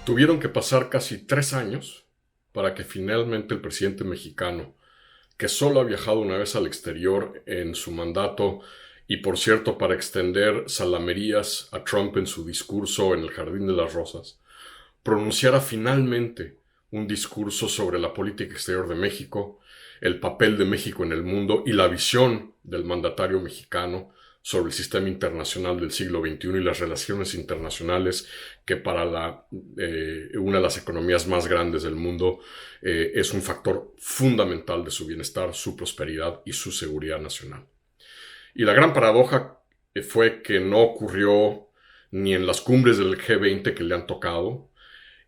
Tuvieron que pasar casi 3 años para que finalmente el presidente mexicano, que solo ha viajado una vez al exterior en su mandato y por cierto para extender salamerías a Trump en su discurso en el Jardín de las Rosas, pronunciara finalmente un discurso sobre la política exterior de México, el papel de México en el mundo y la visión del mandatario mexicano sobre el sistema internacional del siglo XXI y las relaciones internacionales que para una de las economías más grandes del mundo es un factor fundamental de su bienestar, su prosperidad y su seguridad nacional. Y la gran paradoja fue que no ocurrió ni en las cumbres del G20 que le han tocado,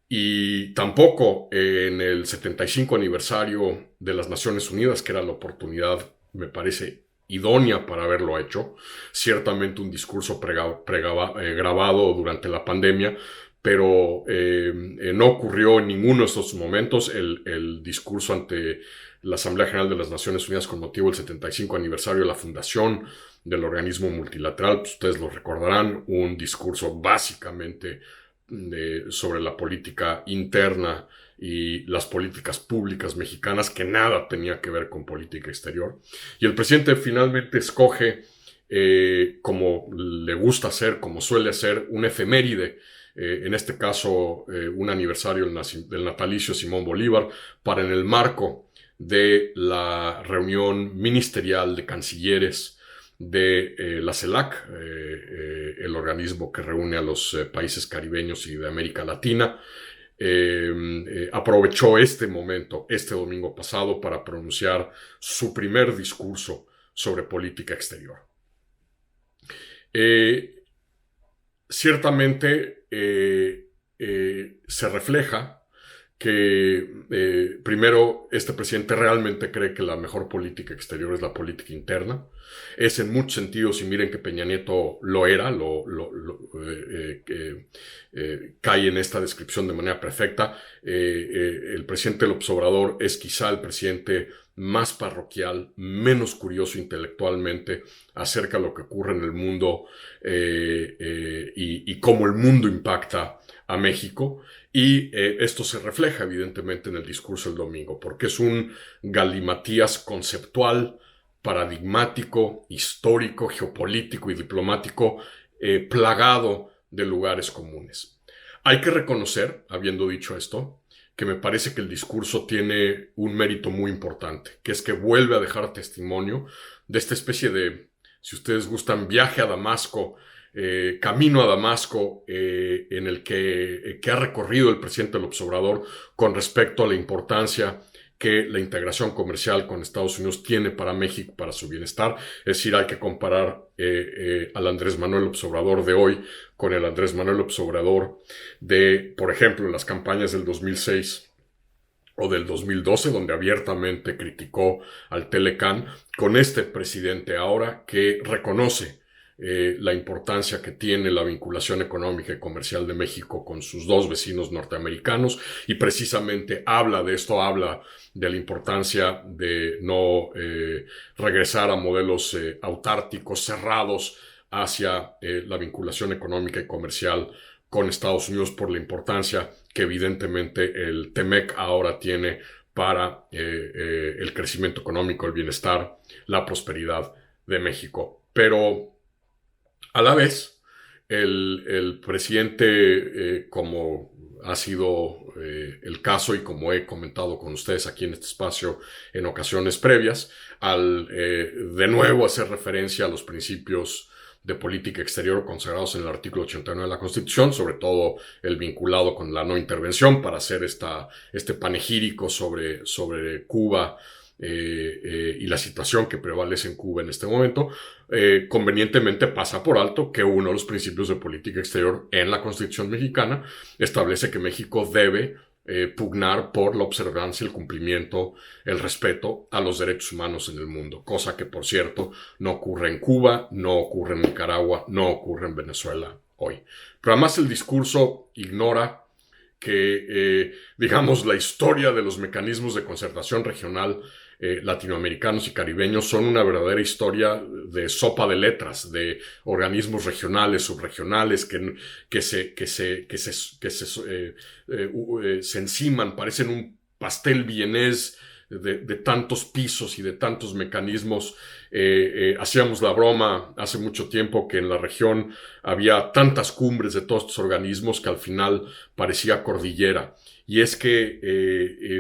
y tampoco en el 75 aniversario de las Naciones Unidas, que era la oportunidad, me parece, idónea para haberlo hecho. Ciertamente un discurso grabado durante la pandemia, pero no ocurrió en ninguno de estos momentos el discurso ante la Asamblea General de las Naciones Unidas con motivo del 75 aniversario de la fundación del organismo multilateral. Pues ustedes lo recordarán, un discurso básicamente sobre la política interna y las políticas públicas mexicanas, que nada tenía que ver con política exterior. Y el presidente finalmente escoge, como le gusta hacer, como suele hacer, un efeméride, en este caso un aniversario del natalicio de Simón Bolívar, para en el marco de la reunión ministerial de cancilleres de la CELAC, el organismo que reúne a los países caribeños y de América Latina, aprovechó este momento, este domingo pasado, para pronunciar su primer discurso sobre política exterior. Ciertamente se refleja que primero este presidente realmente cree que la mejor política exterior es la política interna. Es en muchos sentidos, y miren que Peña Nieto lo era, cae en esta descripción de manera perfecta. El presidente López Obrador es quizá el presidente más parroquial, menos curioso intelectualmente acerca de lo que ocurre en el mundo y cómo el mundo impacta a México. Y esto se refleja evidentemente en el discurso del domingo, porque es un galimatías conceptual, paradigmático, histórico, geopolítico y diplomático, plagado de lugares comunes. Hay que reconocer, habiendo dicho esto, que me parece que el discurso tiene un mérito muy importante, que es que vuelve a dejar testimonio de esta especie de, si ustedes gustan, viaje a Damasco, camino a Damasco, en el que ha recorrido el presidente López Obrador con respecto a la importancia que la integración comercial con Estados Unidos tiene para México, para su bienestar. Es decir, hay que comparar al Andrés Manuel López Obrador de hoy con el Andrés Manuel López Obrador de, por ejemplo, las campañas del 2006 o del 2012, donde abiertamente criticó al Telecán, con este presidente ahora que reconoce la importancia que tiene la vinculación económica y comercial de México con sus dos vecinos norteamericanos, y precisamente habla de esto, habla de la importancia de no regresar a modelos autárquicos, cerrados hacia la vinculación económica y comercial con Estados Unidos, por la importancia que evidentemente el TEMEC ahora tiene para el crecimiento económico, el bienestar, la prosperidad de México. Pero a la vez, el presidente, como ha sido el caso y como he comentado con ustedes aquí en este espacio en ocasiones previas, al de nuevo hacer referencia a los principios de política exterior consagrados en el artículo 89 de la Constitución, sobre todo el vinculado con la no intervención, para hacer este panegírico sobre Cuba y la situación que prevalece en Cuba en este momento. Convenientemente pasa por alto que uno de los principios de política exterior en la Constitución mexicana establece que México debe pugnar por la observancia, el cumplimiento, el respeto a los derechos humanos en el mundo, cosa que, por cierto, no ocurre en Cuba, no ocurre en Nicaragua, no ocurre en Venezuela hoy. Pero además el discurso ignora que, digamos, la historia de los mecanismos de concertación regional latinoamericanos y caribeños son una verdadera historia de sopa de letras, de organismos regionales, subregionales se enciman, parecen un pastel vienés de tantos pisos y de tantos mecanismos. Hacíamos la broma hace mucho tiempo que en la región había tantas cumbres de todos estos organismos que al final parecía cordillera. Y es que,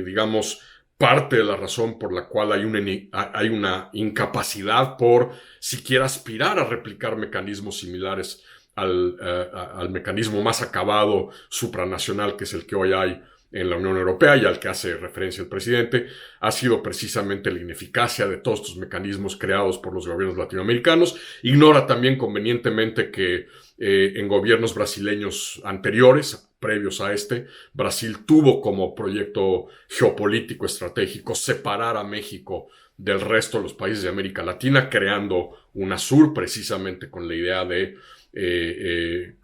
digamos, parte de la razón por la cual hay una incapacidad por siquiera aspirar a replicar mecanismos similares al mecanismo más acabado supranacional que es el que hoy hay en la Unión Europea y al que hace referencia el presidente, ha sido precisamente la ineficacia de todos estos mecanismos creados por los gobiernos latinoamericanos. Ignora también convenientemente que en gobiernos brasileños anteriores, previos a este, Brasil tuvo como proyecto geopolítico estratégico separar a México del resto de los países de América Latina, creando UNASUR precisamente con la idea de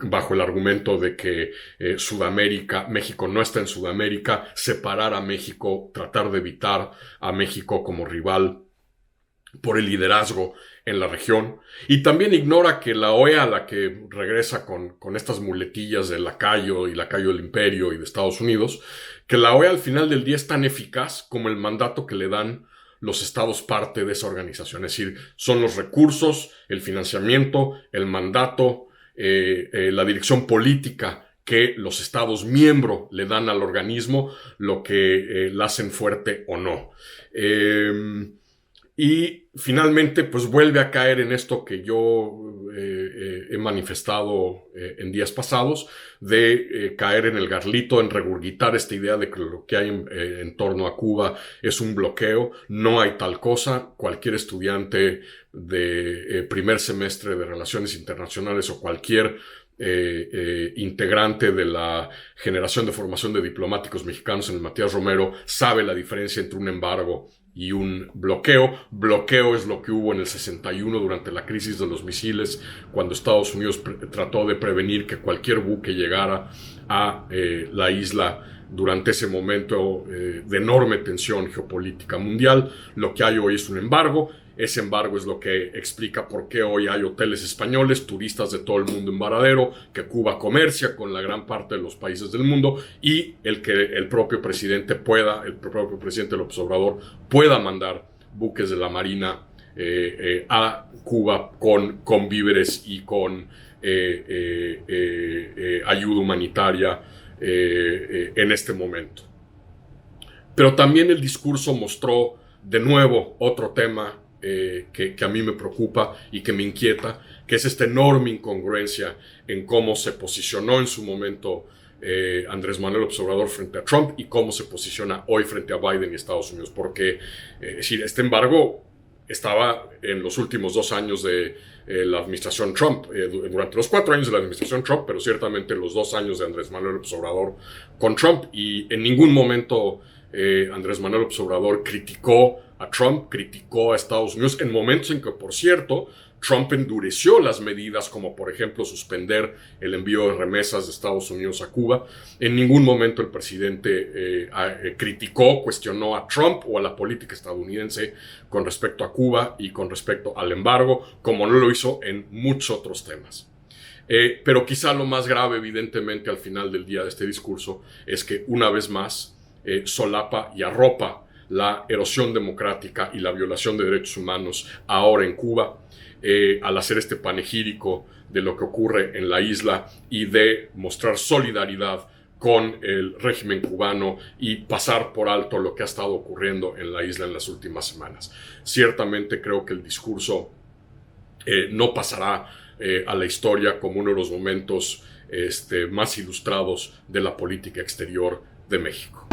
bajo el argumento de que México no está en Sudamérica, separar a México, tratar de evitar a México como rival por el liderazgo en la región. Y también ignora que la OEA, la que regresa con estas muletillas del lacayo y lacayo del imperio y de Estados Unidos, que la OEA al final del día es tan eficaz como el mandato que le dan los estados parte de esa organización. Es decir, son los recursos, el financiamiento, el mandato, la dirección política que los estados miembros le dan al organismo, lo que la hacen fuerte o no. Y finalmente, pues vuelve a caer en esto que yo he manifestado en días pasados, de caer en el garlito, en regurgitar esta idea de que lo que hay en torno a Cuba es un bloqueo. No hay tal cosa. Cualquier estudiante de primer semestre de Relaciones Internacionales o cualquier integrante de la generación de formación de diplomáticos mexicanos en el Matías Romero sabe la diferencia entre un embargo y un bloqueo. Bloqueo es lo que hubo en el 61 durante la crisis de los misiles, cuando Estados Unidos trató de prevenir que cualquier buque llegara a la isla durante ese momento de enorme tensión geopolítica mundial. Lo que hay hoy es un embargo. Ese embargo es lo que explica por qué hoy hay hoteles españoles, turistas de todo el mundo en Varadero, que Cuba comercia con la gran parte de los países del mundo, y que el propio presidente López Obrador pueda mandar buques de la Marina a Cuba con víveres y con ayuda humanitaria en este momento. Pero también el discurso mostró de nuevo otro tema que a mí me preocupa y que me inquieta, que es esta enorme incongruencia en cómo se posicionó en su momento Andrés Manuel López Obrador frente a Trump y cómo se posiciona hoy frente a Biden y Estados Unidos. Porque este embargo estaba en los últimos 2 años de la administración Trump, durante los 4 años de la administración Trump, pero ciertamente los 2 años de Andrés Manuel López Obrador con Trump, y en ningún momento Andrés Manuel López Obrador criticó a Trump, criticó a Estados Unidos en momentos en que, por cierto, Trump endureció las medidas, como por ejemplo suspender el envío de remesas de Estados Unidos a Cuba. En ningún momento el presidente criticó, cuestionó a Trump o a la política estadounidense con respecto a Cuba y con respecto al embargo, como no lo hizo en muchos otros temas. Pero quizá lo más grave, evidentemente, al final del día de este discurso es que una vez más solapa y arropa la erosión democrática y la violación de derechos humanos ahora en Cuba, al hacer este panegírico de lo que ocurre en la isla y de mostrar solidaridad con el régimen cubano y pasar por alto lo que ha estado ocurriendo en la isla en las últimas semanas. Ciertamente creo que el discurso no pasará a la historia como uno de los momentos más ilustrados de la política exterior de México.